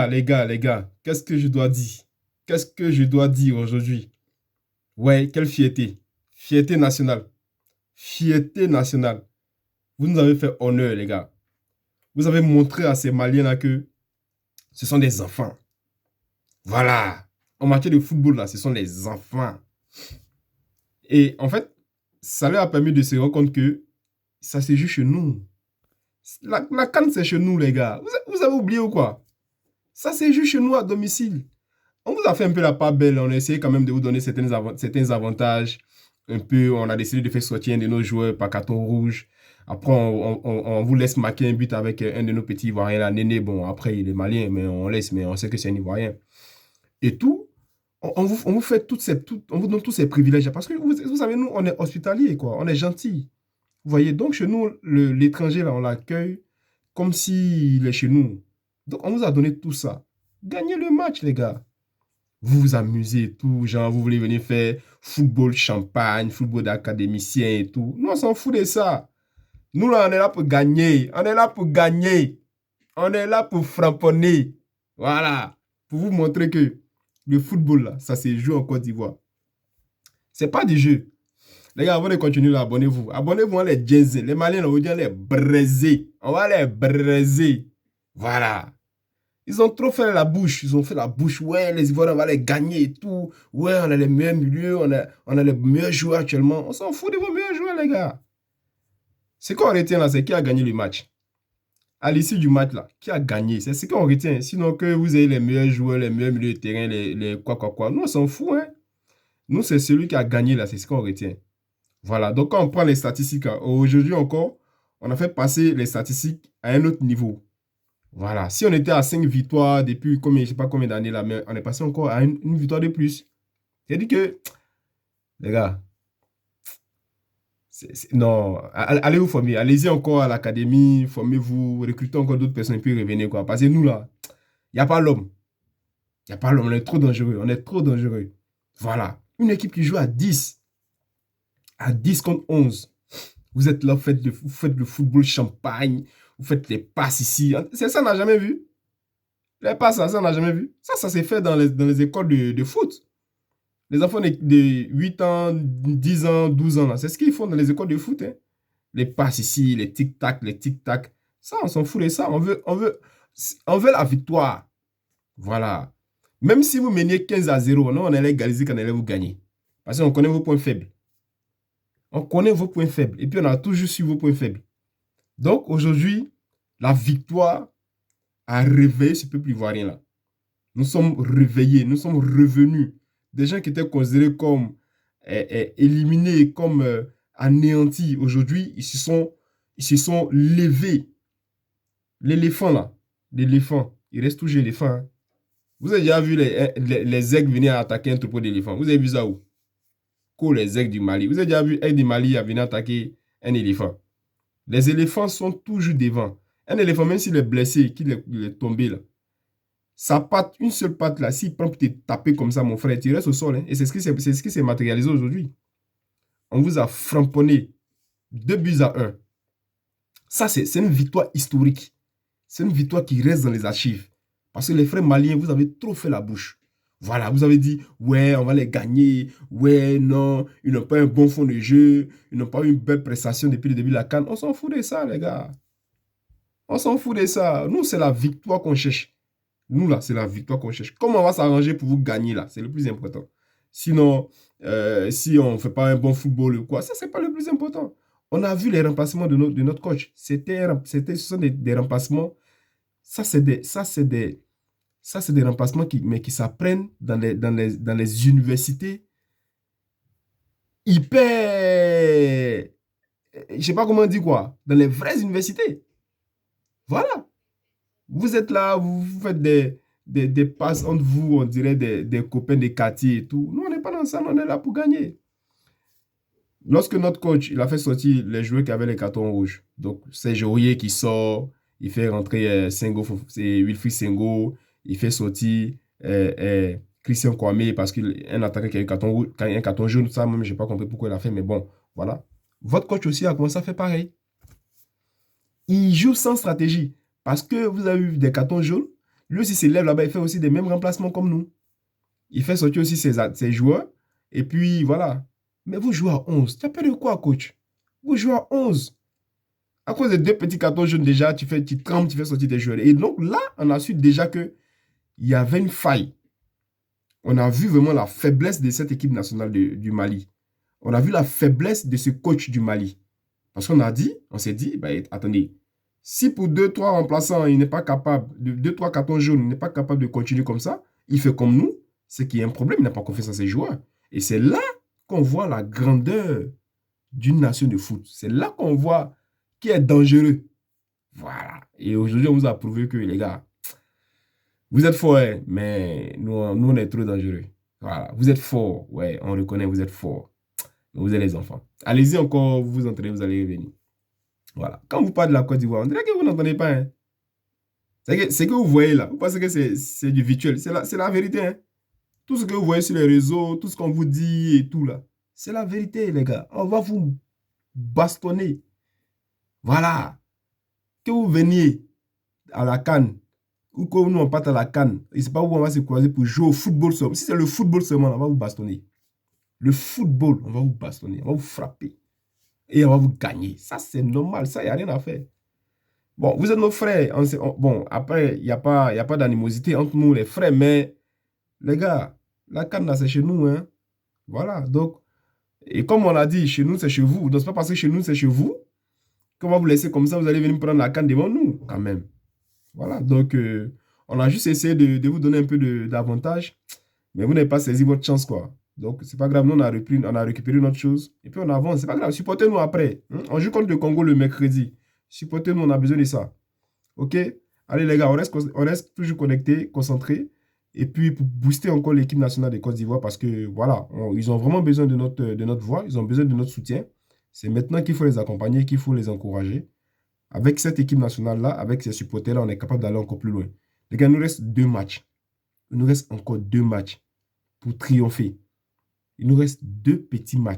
les gars, qu'est-ce que je dois dire? Qu'est-ce que je dois dire aujourd'hui? Ouais, quelle fierté. Fierté nationale. Fierté nationale. Vous nous avez fait honneur, les gars. Vous avez montré à ces Maliens-là que ce sont des enfants. Voilà. En matière de football, là, ce sont des enfants. Et en fait, ça leur a permis de se rendre compte que ça se joue chez nous. La CAN, c'est chez nous, les gars. Vous avez oublié ou quoi? Ça se joue chez nous à domicile. On vous a fait un peu la part belle. On a essayé quand même de vous donner certains avantages. Un peu, on a décidé de faire sortir un de nos joueurs par carton rouge. Après, on vous laisse marquer un but avec un de nos petits Ivoiriens, là, Néné. Bon, après, il est malien, mais on laisse, mais on sait que c'est un Ivoirien. Et tout, on vous fait on vous donne tous ces privilèges. Parce que vous savez, nous, on est hospitalier, quoi. On est gentil. Vous voyez, donc chez nous, l'étranger, là, on l'accueille comme s'il est chez nous. Donc, on vous a donné tout ça. Gagnez le match, les gars. Vous vous amusez et tout. Genre, vous voulez venir faire football champagne, football d'académicien et tout. Nous, on s'en fout de ça. Nous, là, on est là pour gagner. On est là pour gagner. On est là pour frapponner. Voilà. Pour vous montrer que le football, là, ça se joue en Côte d'Ivoire. C'est pas du jeu. Les gars, avant de continuer, là, abonnez-vous. Abonnez-vous, on les jazzer. Les Maliens, on va les braiser. On va les braiser. Voilà. Ils ont trop fait la bouche. Ils ont fait la bouche. Ouais, les Ivoiriens, on va les gagner et tout. Ouais, on a les meilleurs milieux. On a les meilleurs joueurs actuellement. On s'en fout de vos meilleurs joueurs, les gars. Ce qu'on retient là, c'est qui a gagné le match. À l'issue du match là, qui a gagné. C'est ce qu'on retient. Sinon que vous ayez les meilleurs joueurs, les meilleurs milieux de terrain, les quoi, quoi, quoi. Nous, on s'en fout, hein. Nous, c'est celui qui a gagné là. C'est ce qu'on retient. Voilà, donc quand on prend les statistiques, hein, aujourd'hui encore, on a fait passer les statistiques à un autre niveau. Voilà, si on était à 5 victoires depuis combien, je sais pas combien d'années là, mais on est passé encore à une victoire de plus. C'est-à-dire que, les gars, non, allez vous former, allez-y encore à l'académie, formez-vous, recrutez encore d'autres personnes et puis revenez quoi. Parce que nous là, il n'y a pas l'homme. Il n'y a pas l'homme, on est trop dangereux, on est trop dangereux. Voilà, une équipe qui joue à 10 contre 11. Vous êtes là, vous faites le football champagne, vous faites les passes ici. C'est ça, on n'a jamais vu. Les passes, ça, on n'a jamais vu. Ça s'est fait dans les écoles de foot. Les enfants de 8 ans, 10 ans, 12 ans, là, c'est ce qu'ils font dans les écoles de foot, hein. Les passes ici, les tic-tac, les tic-tac. Ça, on s'en fout de ça. On veut la victoire. Voilà. Même si vous meniez 15-0, non, on allait égaliser quand on allait vous gagner. Parce qu'on connaît vos points faibles. On connaît vos points faibles. Et puis, on a toujours su vos points faibles. Donc, aujourd'hui, la victoire a réveillé ce peuple ivoirien là. Nous sommes réveillés, nous sommes revenus. Des gens qui étaient considérés comme éliminés, comme anéantis. Aujourd'hui, ils se sont levés. L'éléphant là, l'éléphant, il reste toujours éléphant, hein. Vous avez déjà vu les aigles venir attaquer un troupeau d'éléphants. Vous avez vu ça où? Les aigles du Mali. Vous avez déjà vu aigle du Mali venir attaquer un éléphant. Les éléphants sont toujours devant. Un éléphant, même s'il est blessé, qu'il est tombé là, sa patte, une seule patte là, s'il prend pour te taper comme ça, mon frère, tu restes au sol, hein. Et c'est ce qui s'est matérialisé aujourd'hui. On vous a framponné 2 buts à 1. Ça, c'est une victoire historique. C'est une victoire qui reste dans les archives. Parce que les frères maliens, vous avez trop fait la bouche. Voilà, vous avez dit, ouais, on va les gagner. Ouais, non, ils n'ont pas un bon fond de jeu. Ils n'ont pas eu une belle prestation depuis le début de la CAN. On s'en fout de ça, les gars. On s'en fout de ça. Nous, c'est la victoire qu'on cherche. Nous, là, c'est la victoire qu'on cherche. Comment on va s'arranger pour vous gagner, là? C'est le plus important. Sinon, si on ne fait pas un bon football ou quoi, ça, c'est pas le plus important. On a vu les remplacements de notre coach. Ce sont des remplacements. Ça, c'est des remplacements qui s'apprennent dans les universités hyper. Je ne sais pas comment dire quoi. Dans les vraies universités. Voilà. Vous êtes là, vous faites des passes entre vous, on dirait des copains de quartier et tout. Nous, on n'est pas dans ça, on est là pour gagner. Lorsque notre coach, il a fait sortir les joueurs qui avaient les cartons rouges, donc c'est Jourier qui sort, il fait rentrer Sengo, c'est Wilfried Sengo, il fait sortir Christian Kwame parce qu'un attaquant qui a eu carton rouge, un carton jaune, ça même, je n'ai pas compris pourquoi il a fait, mais bon, voilà. Votre coach aussi a commencé à faire pareil. Il joue sans stratégie. Parce que vous avez eu des cartons jaunes, Lui aussi s'élève là-bas, il fait aussi des mêmes remplacements comme nous. Il fait sortir aussi ses joueurs. Et puis, voilà. Mais vous jouez à 11. Tu as peur de quoi, coach? Vous jouez à 11. À cause de 2 petits cartons jaunes déjà, tu trembles, tu fais sortir tes joueurs. Et donc là, on a su déjà qu'il y avait une faille. On a vu vraiment la faiblesse de cette équipe nationale du Mali. On a vu la faiblesse de ce coach du Mali. Parce on s'est dit, bah, attendez, si pour 2-3 remplaçants, il n'est pas capable, 2-3 cartons jaunes, il n'est pas capable de continuer comme ça, il fait comme nous, c'est qu'il y a un problème, il n'a pas confiance en ses joueurs. Et c'est là qu'on voit la grandeur d'une nation de foot. C'est là qu'on voit qui est dangereux. Voilà. Et aujourd'hui, on vous a prouvé que, les gars, vous êtes forts, hein, mais nous, on est trop dangereux. Voilà. Vous êtes forts, ouais, on reconnaît, vous êtes forts. Mais vous êtes les enfants. Allez-y encore, vous vous entraînez, vous allez revenir. Voilà. Quand vous parlez de la Côte d'Ivoire, on dirait que vous n'entendez pas. Hein. C'est que vous voyez là. Vous pensez que c'est du virtuel. C'est la vérité. Hein. Tout ce que vous voyez sur les réseaux, tout ce qu'on vous dit et tout là, c'est la vérité, les gars. On va vous bastonner. Voilà. Que vous veniez à la CAN ou que nous on parte à la CAN, et c'est pas où on va se croiser pour jouer au football seulement. Si c'est le football seulement, on va vous bastonner. Le football, on va vous bastonner, on va vous frapper. Et on va vous gagner. Ça, c'est normal. Ça, il n'y a rien à faire. Bon, vous êtes nos frères. Bon, après, il n'y a pas d'animosité entre nous, les frères. Mais, les gars, la CAN, là, c'est chez nous. Hein. Voilà. Donc, et comme on l'a dit, chez nous, c'est chez vous. Donc, c'est pas parce que chez nous, c'est chez vous qu'on va vous laisser comme ça. Vous allez venir prendre la CAN devant nous, quand même. Voilà. Donc, on a juste essayé de vous donner un peu d'avantage. Mais vous n'avez pas saisi votre chance, quoi. Donc, c'est pas grave. Nous, on a récupéré notre chose. Et puis, on avance. C'est pas grave. Supportez-nous après. Hein? On joue contre le Congo le mercredi. Supportez-nous, on a besoin de ça. OK? Allez, les gars, on reste toujours connectés, concentrés. Et puis, pour booster encore l'équipe nationale de Côte d'Ivoire, parce que, voilà, ils ont vraiment besoin de notre voix. Ils ont besoin de notre soutien. C'est maintenant qu'il faut les accompagner, qu'il faut les encourager. Avec cette équipe nationale-là, avec ces supporters-là, on est capable d'aller encore plus loin. Les gars, il nous reste 2 matchs. Il nous reste encore 2 matchs pour triompher. Il nous reste 2 petits matchs.